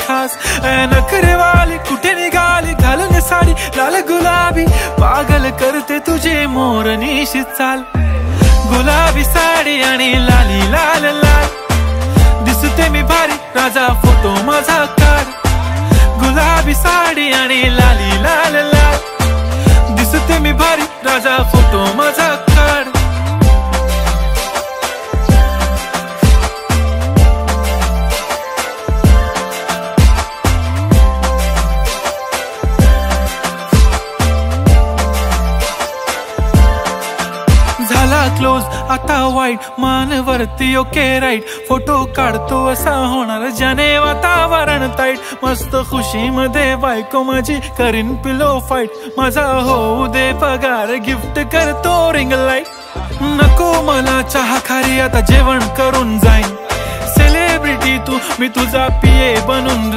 खास नखरेवाली कुठे निघाली घालून साडी लाल गुलाबी पागल करते तुझे मोरनीशी चाल गुलाबी साडी आणि लाली लाल लाल दिसते मी भारी राजा फोटो माझा काढ गुलाबी साडी आणि लाली लाल लाल दिसते मी भारी राजा फोटो माझा काढ झाला क्लोज आता वाईट मानवरती ओके राईट फोटो काढतो असा होणार ज्याने वातावरण ताईट मस्त खुशी मध्ये बायको माझी करीन पिलो फाईट माझा होऊ दे पगार गिफ्ट करतो रिंग लाईट नको मला चहा खारी आता जेवण करून जाईन सेलिब्रिटी तू मी तुझा पिये बनून